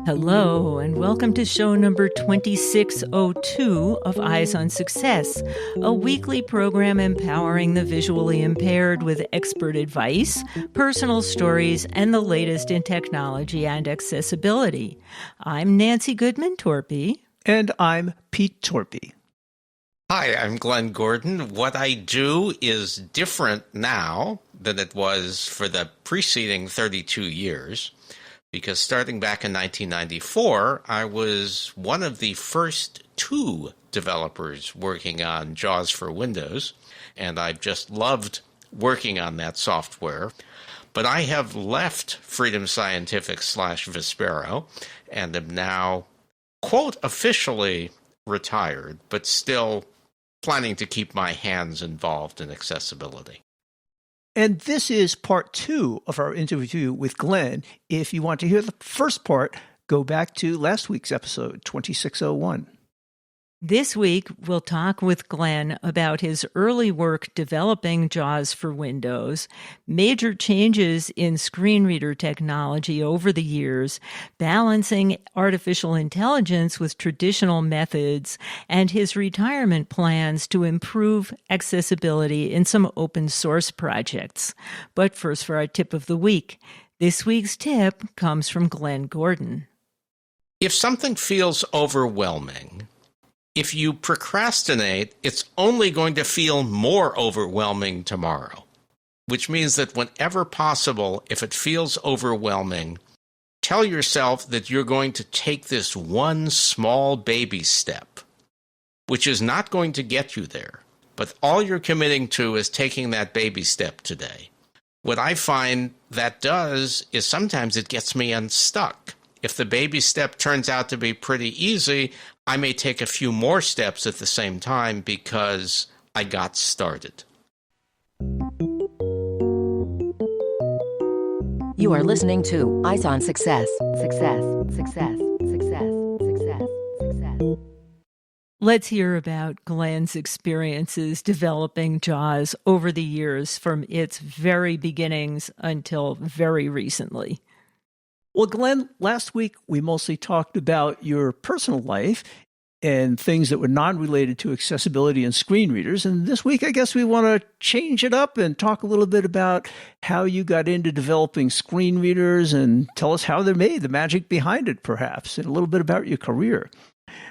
Hello, and welcome to show number 2602 of Eyes on Success, a weekly program empowering the visually impaired with expert advice, personal stories, and the latest in technology and accessibility. I'm Nancy Torpey. And I'm Pete Torpey. Hi, I'm Glen Gordon. What I do is different now than it was for the preceding 32 years, because starting back in 1994, I was one of the first two developers working on JAWS for Windows, and I've just loved working on that software. But I have left Freedom Scientific / Vispero and am now, quote, officially retired, but still planning to keep my hands involved in accessibility. And this is part 2 of our interview with Glen. If you want to hear the first part, go back to last week's episode, 2601. This week, we'll talk with Glen about his early work developing JAWS for Windows, major changes in screen reader technology over the years, balancing artificial intelligence with traditional methods, and his retirement plans to improve accessibility in some open source projects. But first, for our tip of the week. This week's tip comes from Glen Gordon. If something feels overwhelming, if you procrastinate, it's only going to feel more overwhelming tomorrow, which means that whenever possible, if it feels overwhelming, tell yourself that you're going to take this one small baby step, which is not going to get you there, but all you're committing to is taking that baby step today. What I find that does is sometimes it gets me unstuck. If the baby step turns out to be pretty easy, I may take a few more steps at the same time because I got started. You are listening to Eyes on Success. Success, success, success, success, success. Let's hear about Glen's experiences developing JAWS over the years from its very beginnings until very recently. Well, Glen, last week we mostly talked about your personal life and things that were non-related to accessibility and screen readers. And this week, I guess we want to change it up and talk a little bit about how you got into developing screen readers and tell us how they're made, the magic behind it, perhaps, and a little bit about your career.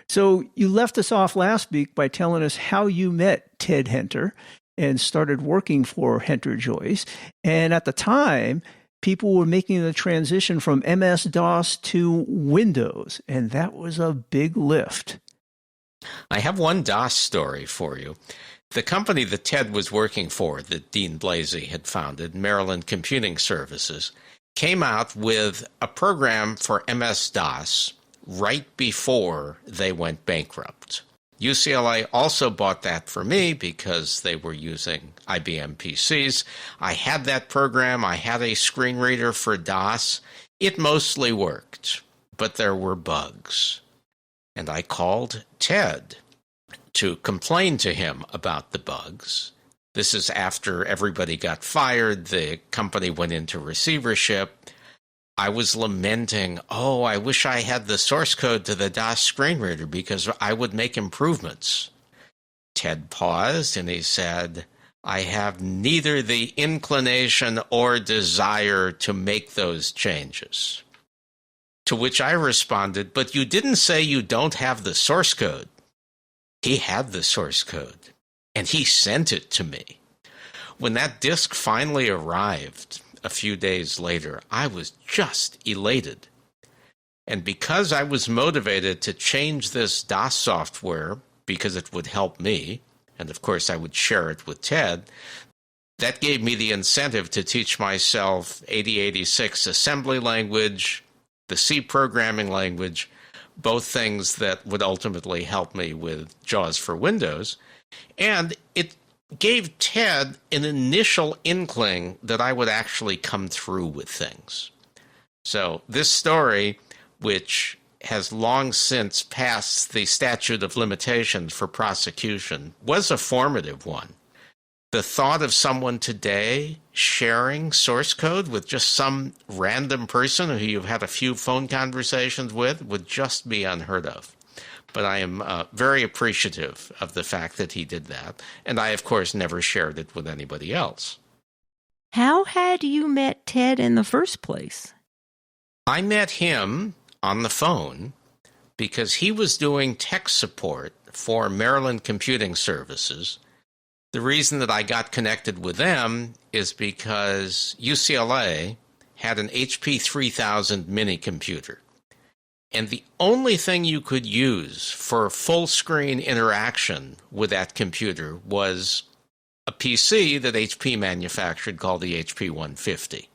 So you left us off last week by telling us how you met Ted Henter and started working for Henter Joyce. And at the time, people were making the transition from MS-DOS to Windows, and that was a big lift. I have one DOS story for you. The company that Ted was working for, that Dean Blasey had founded, Maryland Computing Services, came out with a program for MS-DOS right before they went bankrupt. UCLA also bought that for me because they were using IBM PCs. I had that program. I had a screen reader for DOS. It mostly worked, but there were bugs. And I called Ted to complain to him about the bugs. This is after everybody got fired. The company went into receivership. I was lamenting, I wish I had the source code to the DOS screen reader because I would make improvements. Ted paused and he said, I have neither the inclination or desire to make those changes. To which I responded, but you didn't say you don't have the source code. He had the source code, and he sent it to me. When that disk finally arrived a few days later, I was just elated. And because I was motivated to change this DOS software because it would help me, and of course I would share it with Ted, that gave me the incentive to teach myself 8086 assembly language, the C programming language, both things that would ultimately help me with JAWS for Windows. And it gave Ted an initial inkling that I would actually come through with things. So this story, which has long since passed the statute of limitations for prosecution, was a formative one. The thought of someone today sharing source code with just some random person who you've had a few phone conversations with would just be unheard of. But I am very appreciative of the fact that he did that. And I, of course, never shared it with anybody else. How had you met Ted in the first place? I met him on the phone because he was doing tech support for Maryland Computing Services. The reason that I got connected with them is because UCLA had an HP 3000 mini computer. And the only thing you could use for full screen interaction with that computer was a PC that HP manufactured called the HP 150.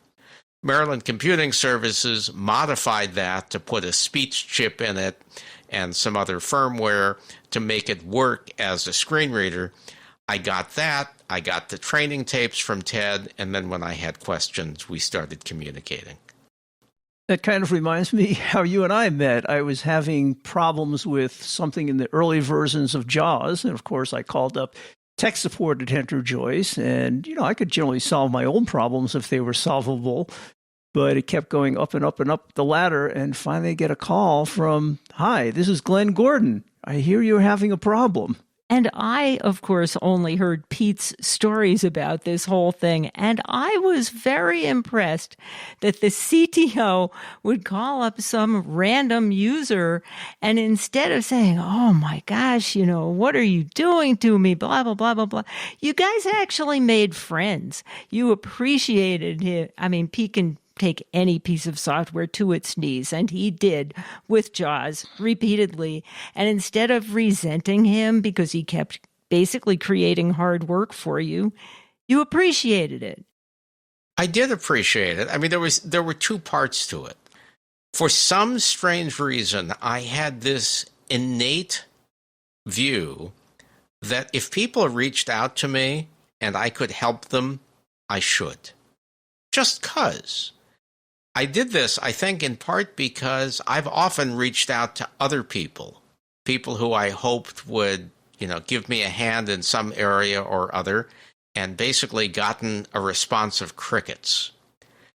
Maryland Computing Services modified that to put a speech chip in it and some other firmware to make it work as a screen reader. I got that. I got the training tapes from Ted, and then when I had questions, we started communicating. That kind of reminds me how you and I met. I was having problems with something in the early versions of JAWS, and of course I called up tech support at Henry Joyce, and I could generally solve my own problems if they were solvable, but it kept going up and up and up the ladder, and finally I get a call from, "Hi, this is Glen Gordon. I hear you're having a problem." And I, of course, only heard Pete's stories about this whole thing. And I was very impressed that the CTO would call up some random user and instead of saying, "Oh my gosh, what are you doing to me? Blah, blah, blah, blah, blah." You guys actually made friends. You appreciated it. I mean, Pete can take any piece of software to its knees, and he did with JAWS repeatedly. And instead of resenting him because he kept basically creating hard work for you, you appreciated it. I did appreciate it. I mean, there were two parts to it. For some strange reason, I had this innate view that if people reached out to me and I could help them, I should. Just 'cause. I did this, I think, in part because I've often reached out to other people who I hoped would, give me a hand in some area or other, and basically gotten a response of crickets.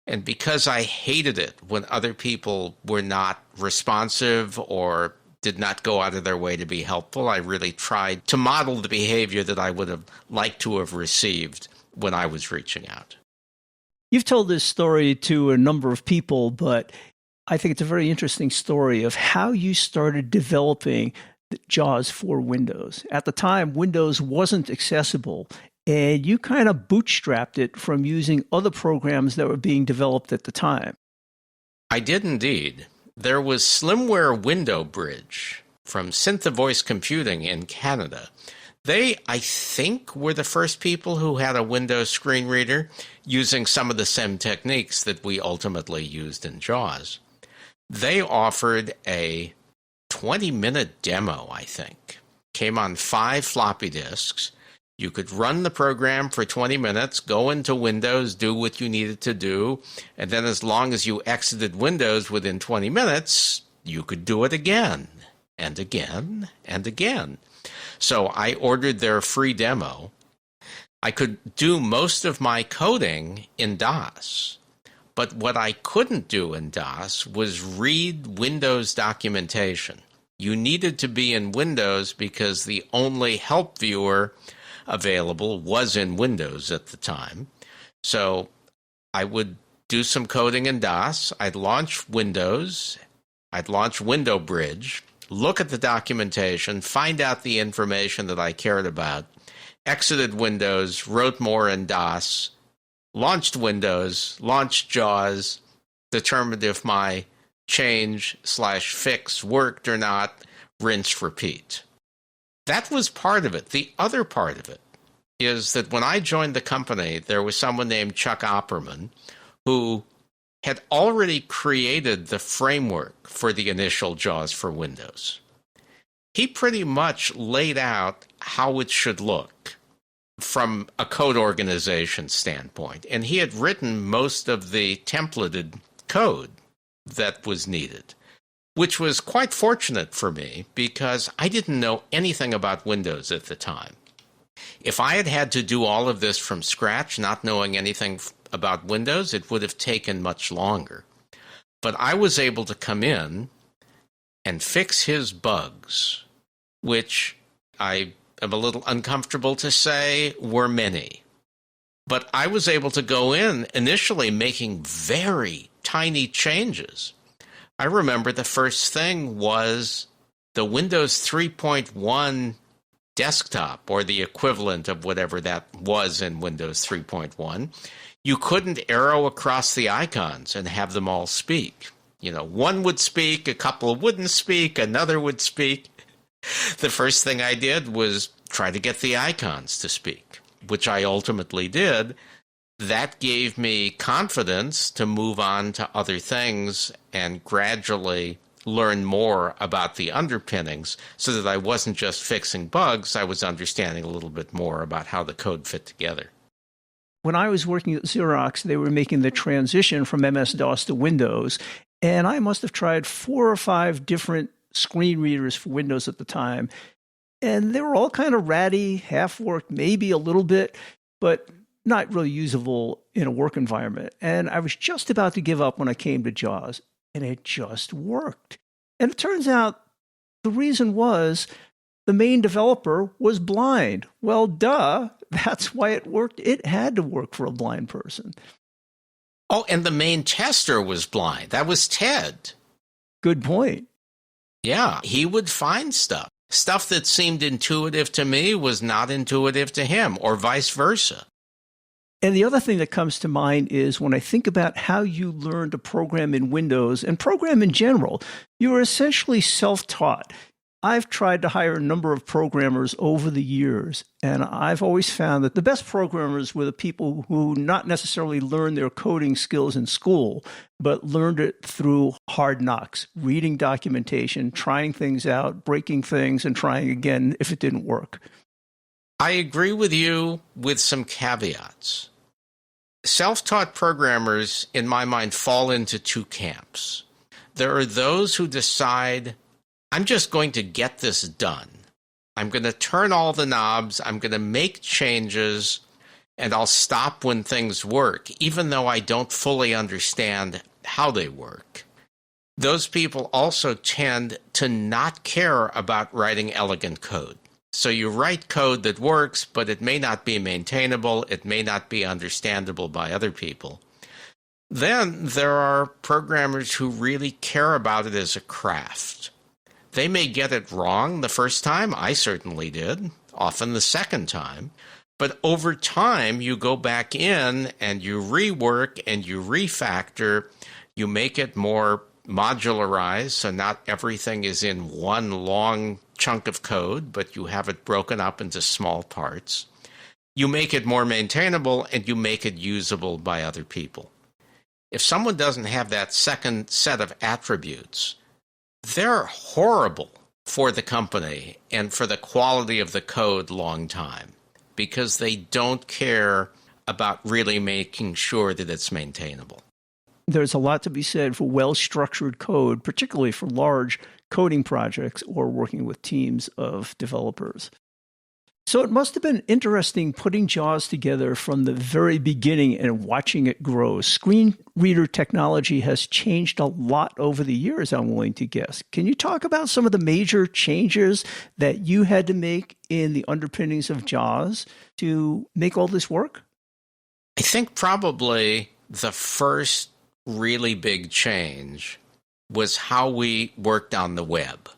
And because I hated it when other people were not responsive or did not go out of their way to be helpful, I really tried to model the behavior that I would have liked to have received when I was reaching out. You've told this story to a number of people, but I think it's a very interesting story of how you started developing JAWS for Windows. At the time, Windows wasn't accessible, and you kind of bootstrapped it from using other programs that were being developed at the time. I did indeed. There was Slimware Window Bridge from Synth-Voice Computing in Canada. They, I think, were the first people who had a Windows screen reader using some of the same techniques that we ultimately used in JAWS. They offered a 20-minute demo, I think. Came on 5 floppy disks. You could run the program for 20 minutes, go into Windows, do what you needed to do, and then as long as you exited Windows within 20 minutes, you could do it again, and again, and again. So I ordered their free demo. I could do most of my coding in DOS, but what I couldn't do in DOS was read Windows documentation. You needed to be in Windows because the only help viewer available was in Windows at the time. So I would do some coding in DOS. I'd launch Windows. I'd launch Window Bridge, look at the documentation, find out the information that I cared about, exited Windows, wrote more in DOS, launched Windows, launched JAWS, determined if my change/fix worked or not, rinse, repeat. That was part of it. The other part of it is that when I joined the company, there was someone named Chuck Opperman who had already created the framework for the initial JAWS for Windows. He pretty much laid out how it should look from a code organization standpoint, and he had written most of the templated code that was needed, which was quite fortunate for me because I didn't know anything about Windows at the time. If I had had to do all of this from scratch, not knowing anything about Windows, it would have taken much longer. But I was able to come in and fix his bugs, which I am a little uncomfortable to say were many. But I was able to go in initially making very tiny changes. I remember the first thing was the Windows 3.1 desktop, or the equivalent of whatever that was in Windows 3.1. You couldn't arrow across the icons and have them all speak. One would speak, a couple wouldn't speak, another would speak. The first thing I did was try to get the icons to speak, which I ultimately did. That gave me confidence to move on to other things and gradually learn more about the underpinnings so that I wasn't just fixing bugs, I was understanding a little bit more about how the code fit together. When I was working at Xerox, they were making the transition from MS-DOS to Windows, and I must have tried 4 or 5 different screen readers for Windows at the time. And they were all kind of ratty, half-worked, maybe a little bit, but not really usable in a work environment. And I was just about to give up when I came to JAWS, and it just worked. And it turns out the reason was the main developer was blind. Well, duh, that's why it worked. It had to work for a blind person. Oh, and the main tester was blind. That was Ted. Good point. Yeah, he would find stuff. Stuff that seemed intuitive to me was not intuitive to him, or vice versa. And the other thing that comes to mind is when I think about how you learn to program in Windows and program in general, you are essentially self-taught. I've tried to hire a number of programmers over the years, and I've always found that the best programmers were the people who not necessarily learned their coding skills in school, but learned it through hard knocks, reading documentation, trying things out, breaking things, and trying again if it didn't work. I agree with you with some caveats. Self-taught programmers, in my mind, fall into 2 camps. There are those who decide, I'm just going to get this done. I'm going to turn all the knobs, I'm going to make changes, and I'll stop when things work, even though I don't fully understand how they work. Those people also tend to not care about writing elegant code. So you write code that works, but it may not be maintainable, it may not be understandable by other people. Then there are programmers who really care about it as a craft. They may get it wrong the first time, I certainly did, often the second time, but over time you go back in and you rework and you refactor, you make it more modularized, so not everything is in one long chunk of code, but you have it broken up into small parts. You make it more maintainable and you make it usable by other people. If someone doesn't have that second set of attributes, they're horrible for the company and for the quality of the code long time, because they don't care about really making sure that it's maintainable. There's a lot to be said for well-structured code, particularly for large coding projects or working with teams of developers. So it must have been interesting putting JAWS together from the very beginning and watching it grow. Screen reader technology has changed a lot over the years, I'm willing to guess. Can you talk about some of the major changes that you had to make in the underpinnings of JAWS to make all this work? I think probably the first really big change was how we worked on the web.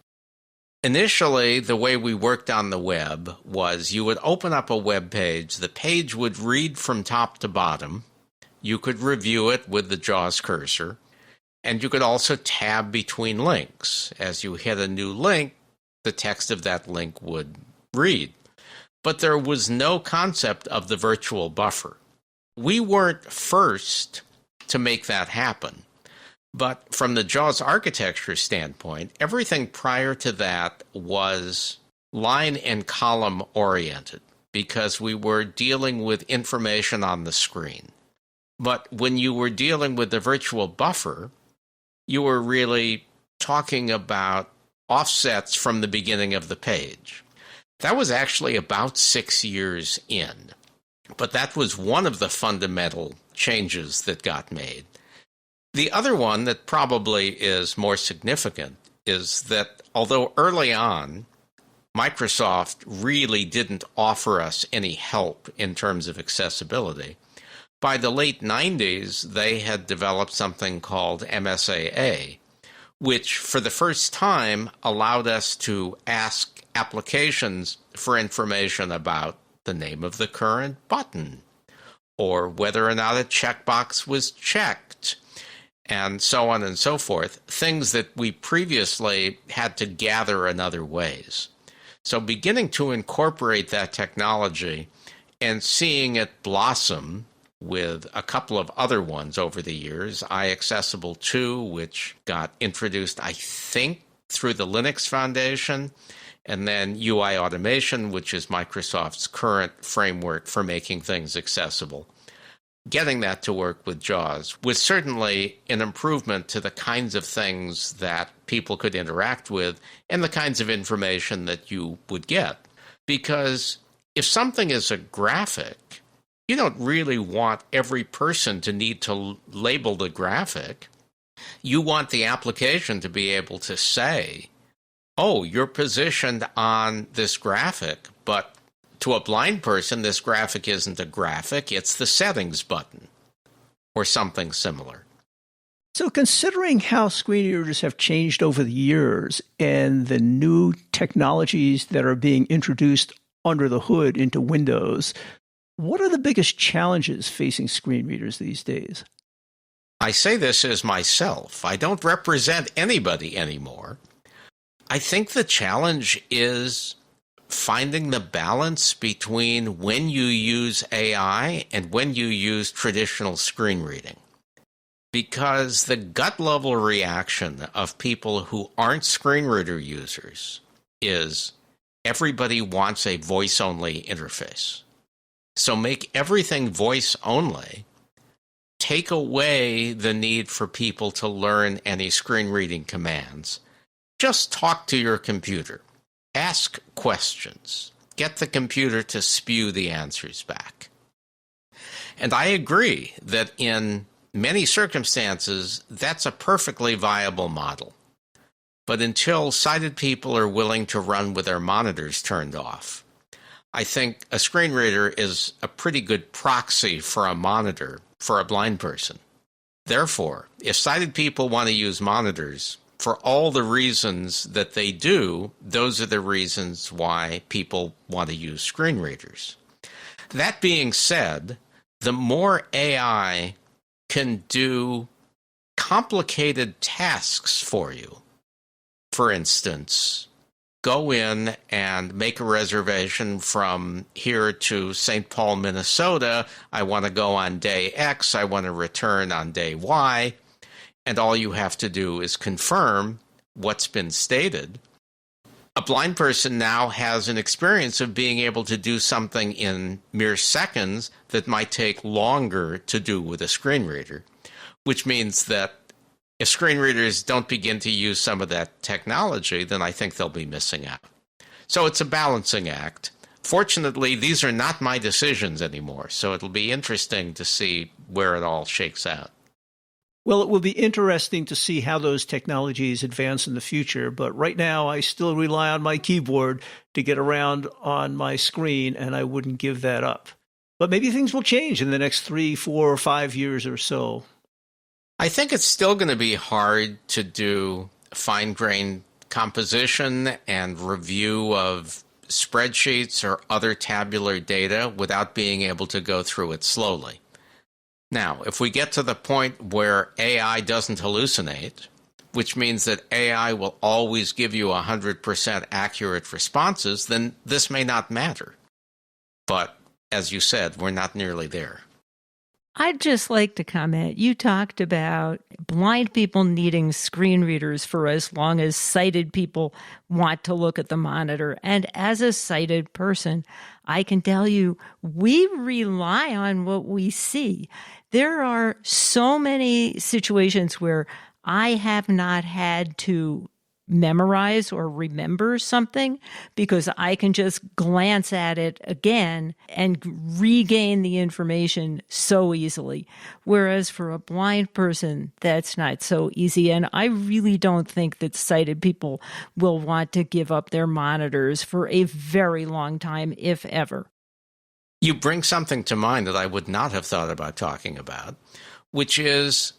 Initially, the way we worked on the web was you would open up a web page, the page would read from top to bottom, you could review it with the JAWS cursor, and you could also tab between links. As you hit a new link, the text of that link would read. But there was no concept of the virtual buffer. We weren't first to make that happen. But from the JAWS architecture standpoint, everything prior to that was line and column oriented because we were dealing with information on the screen. But when you were dealing with the virtual buffer, you were really talking about offsets from the beginning of the page. That was actually about 6 years in. But that was one of the fundamental changes that got made. The other one that probably is more significant is that although early on, Microsoft really didn't offer us any help in terms of accessibility, by the late 90s, they had developed something called MSAA, which for the first time allowed us to ask applications for information about the name of the current button, or whether or not a checkbox was checked, and so on and so forth, things that we previously had to gather in other ways. So beginning to incorporate that technology and seeing it blossom with a couple of other ones over the years, iAccessible 2, which got introduced, I think, through the Linux Foundation, and then UI Automation, which is Microsoft's current framework for making things accessible. Getting that to work with JAWS was certainly an improvement to the kinds of things that people could interact with and the kinds of information that you would get. Because if something is a graphic, you don't really want every person to need to label the graphic. You want the application to be able to say, oh, you're positioned on this graphic, but to a blind person, this graphic isn't a graphic, it's the settings button, or something similar. So considering how screen readers have changed over the years and the new technologies that are being introduced under the hood into Windows, what are the biggest challenges facing screen readers these days? I say this as myself. I don't represent anybody anymore. I think the challenge is finding the balance between when you use AI and when you use traditional screen reading. Because the gut level reaction of people who aren't screen reader users is everybody wants a voice-only interface. So make everything voice-only. Take away the need for people to learn any screen reading commands. Just talk to your computer. Ask questions. Get the computer to spew the answers back. And I agree that in many circumstances, that's a perfectly viable model. But until sighted people are willing to run with their monitors turned off, I think a screen reader is a pretty good proxy for a monitor for a blind person. Therefore, if sighted people want to use monitors, for all the reasons that they do, those are the reasons why people want to use screen readers. That being said, the more AI can do complicated tasks for you, for instance, go in and make a reservation from here to St. Paul, Minnesota. I want to go on day X. I want to return on day Y. And all you have to do is confirm what's been stated. A blind person now has an experience of being able to do something in mere seconds that might take longer to do with a screen reader, which means that if screen readers don't begin to use some of that technology, then I think they'll be missing out. So it's a balancing act. Fortunately, these are not my decisions anymore, so it'll be interesting to see where it all shakes out. Well, it will be interesting to see how those technologies advance in the future, but right now I still rely on my keyboard to get around on my screen, and I wouldn't give that up. But maybe things will change in the next 3, 4, or 5 years or so. I think it's still going to be hard to do fine-grained composition and review of spreadsheets or other tabular data without being able to go through it slowly. Now, if we get to the point where AI doesn't hallucinate, which means that AI will always give you 100% accurate responses, then this may not matter. But, as you said, we're not nearly there. I'd just like to comment. You talked about blind people needing screen readers for as long as sighted people want to look at the monitor. And as a sighted person, I can tell you, we rely on what we see. There are so many situations where I have not had to memorize or remember something because I can just glance at it again and regain the information so easily. Whereas for a blind person, that's not so easy. And I really don't think that sighted people will want to give up their monitors for a very long time, if ever. You bring something to mind that I would not have thought about talking about, which is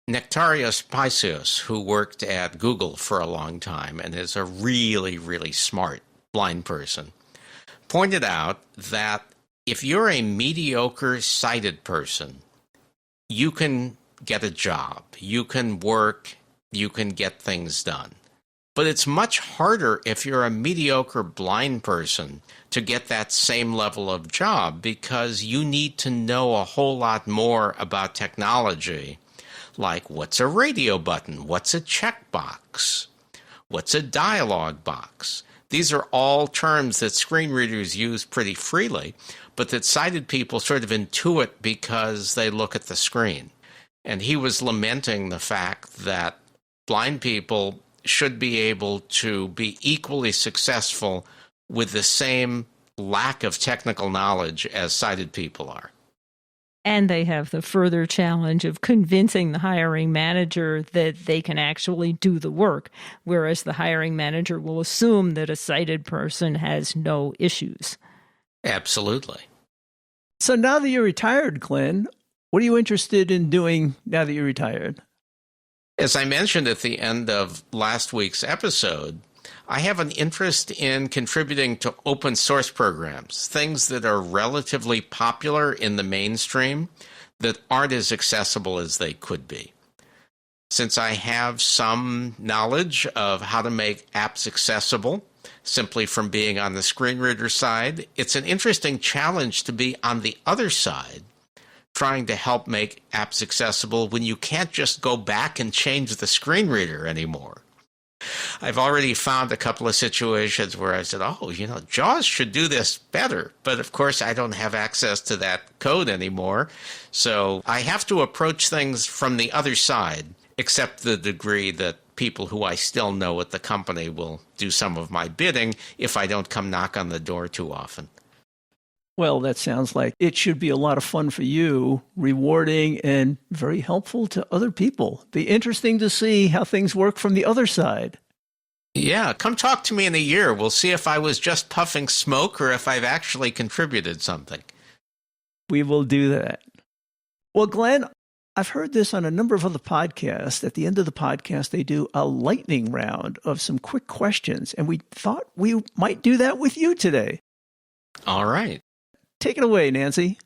Nectarios Paisios, who worked at Google for a long time and is a really, really smart blind person, pointed out that if you're a mediocre sighted person, you can get a job, you can work, you can get things done. But it's much harder if you're a mediocre blind person to get that same level of job because you need to know a whole lot more about technology. Like, what's a radio button? What's a checkbox? What's a dialog box? These are all terms that screen readers use pretty freely, but that sighted people sort of intuit because they look at the screen. And he was lamenting the fact that blind people should be able to be equally successful with the same lack of technical knowledge as sighted people are. And they have the further challenge of convincing the hiring manager that they can actually do the work, whereas the hiring manager will assume that a sighted person has no issues. Absolutely. So now that you're retired, Glenn, what are you interested in doing now that you're retired? As I mentioned at the end of last week's episode, I have an interest in contributing to open source programs, things that are relatively popular in the mainstream that aren't as accessible as they could be. Since I have some knowledge of how to make apps accessible simply from being on the screen reader side, it's an interesting challenge to be on the other side, trying to help make apps accessible when you can't just go back and change the screen reader anymore. I've already found a couple of situations where I said, JAWS should do this better. But of course, I don't have access to that code anymore. So I have to approach things from the other side, except the degree that people who I still know at the company will do some of my bidding if I don't come knock on the door too often. Well, that sounds like it should be a lot of fun for you, rewarding and very helpful to other people. Be interesting to see how things work from the other side. Yeah, come talk to me in a year. We'll see if I was just puffing smoke or if I've actually contributed something. We will do that. Well, Glenn, I've heard this on a number of other podcasts. At the end of the podcast, they do a lightning round of some quick questions, and we thought we might do that with you today. All right. Take it away, Nancy.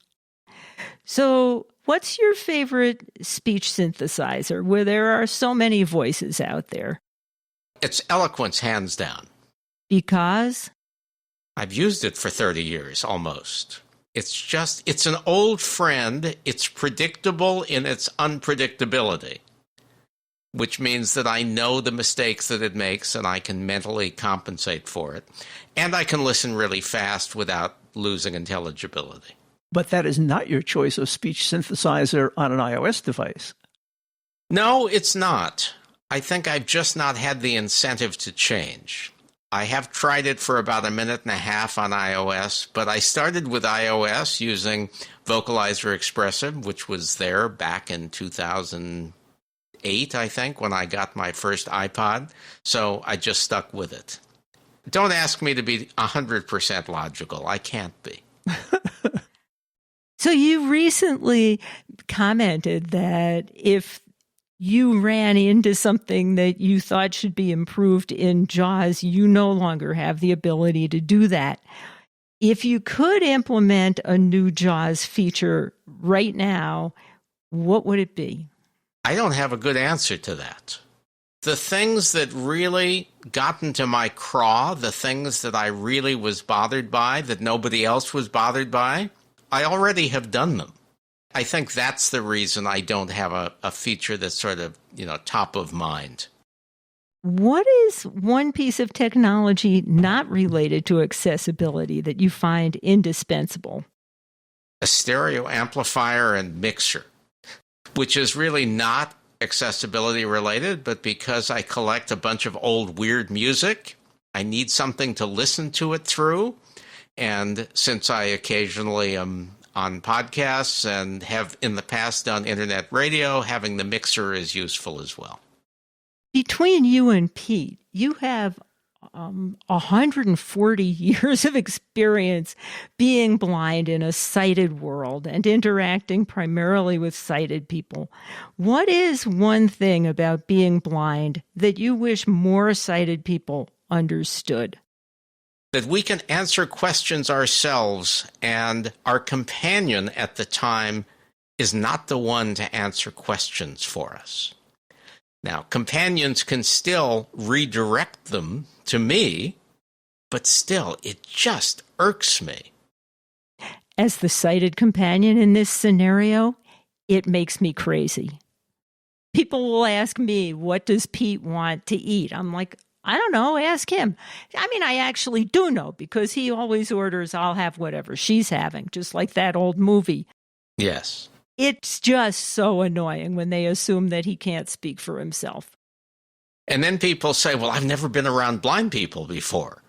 So, what's your favorite speech synthesizer where there are so many voices out there? It's Eloquence, hands down. Because? I've used it for 30 years, almost. It's an old friend. It's predictable in its unpredictability, which means that I know the mistakes that it makes and I can mentally compensate for it. And I can listen really fast without losing intelligibility. But that is not your choice of speech synthesizer on an iOS device. No, it's not. I think I've just not had the incentive to change. I have tried it for about a minute and a half on iOS, but I started with iOS using Vocalizer Expressive, which was there back in 2008, I think, when I got my first iPod. So I just stuck with it. Don't ask me to be 100% logical. I can't be. So you recently commented that if you ran into something that you thought should be improved in JAWS, you no longer have the ability to do that. If you could implement a new JAWS feature right now, what would it be? I don't have a good answer to that. The things that really got into my craw, the things that I really was bothered by, that nobody else was bothered by, I already have done them. I think that's the reason I don't have a feature that's sort of, top of mind. What is one piece of technology not related to accessibility that you find indispensable? A stereo amplifier and mixer, which is really not accessibility related, but because I collect a bunch of old weird music, I need something to listen to it through. And since I occasionally am on podcasts and have in the past done internet radio, having the mixer is useful as well. Between you and Pete, you have 140 years of experience being blind in a sighted world and interacting primarily with sighted people. What is one thing about being blind that you wish more sighted people understood? That we can answer questions ourselves, and our companion at the time is not the one to answer questions for us. Now, companions can still redirect them to me, but still, it just irks me. As the sighted companion in this scenario, it makes me crazy. People will ask me, what does Pete want to eat? I'm like, I don't know, ask him. I mean, I actually do know, because he always orders, I'll have whatever she's having, just like that old movie. Yes. It's just so annoying when they assume that he can't speak for himself. And then people say, well, I've never been around blind people before.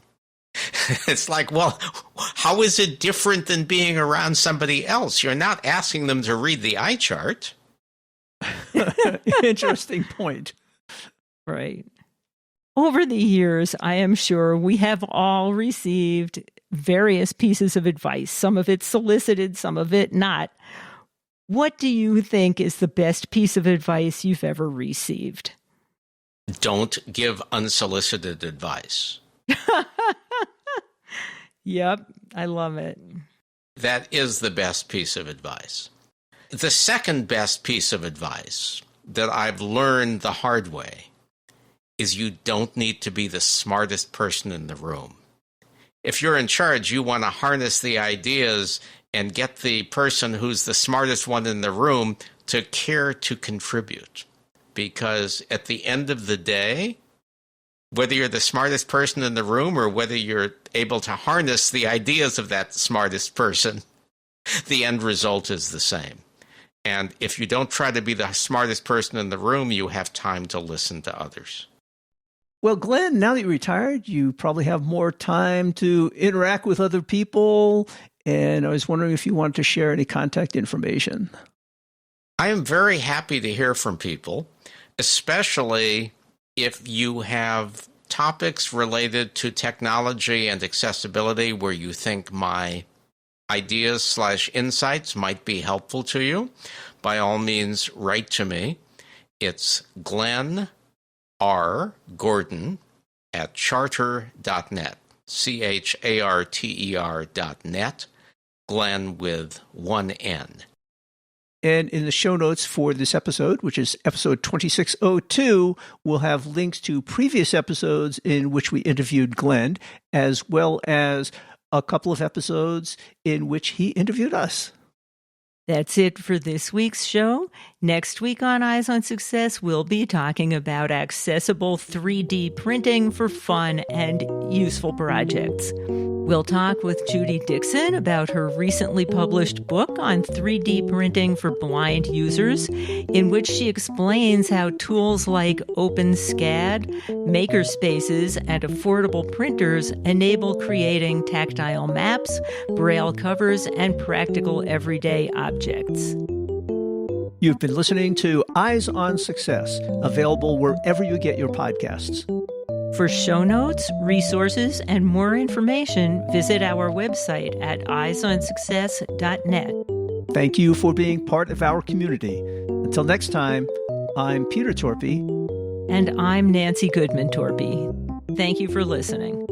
It's like, well, how is it different than being around somebody else? You're not asking them to read the eye chart. Interesting point. Right. Over the years, I am sure we have all received various pieces of advice, some of it solicited, some of it not. What do you think is the best piece of advice you've ever received? Don't give unsolicited advice. Yep, I love it. That is the best piece of advice. The second best piece of advice that I've learned the hard way is you don't need to be the smartest person in the room. If you're in charge, you want to harness the ideas and get the person who's the smartest one in the room to care to contribute. Because at the end of the day, whether you're the smartest person in the room or whether you're able to harness the ideas of that smartest person, the end result is the same. And if you don't try to be the smartest person in the room, you have time to listen to others. Well, Glenn, now that you're retired, you probably have more time to interact with other people. And I was wondering if you wanted to share any contact information. I am very happy to hear from people, especially if you have topics related to technology and accessibility where you think my ideas/insights might be helpful to you. By all means, write to me. It's Glen R. Gordon at charter.net, charter.net, Glen with one N. And in the show notes for this episode, which is episode 2602, we'll have links to previous episodes in which we interviewed Glenn, as well as a couple of episodes in which he interviewed us. That's it for this week's show. Next week on Eyes on Success, we'll be talking about accessible 3D printing for fun and useful projects. We'll talk with Judy Dixon about her recently published book on 3D printing for blind users, in which she explains how tools like OpenSCAD, makerspaces, and affordable printers enable creating tactile maps, braille covers, and practical everyday objects. You've been listening to Eyes on Success, available wherever you get your podcasts. For show notes, resources, and more information, visit our website at eyesonsuccess.net. Thank you for being part of our community. Until next time, I'm Peter Torpey. And I'm Nancy Goodman Torpey. Thank you for listening.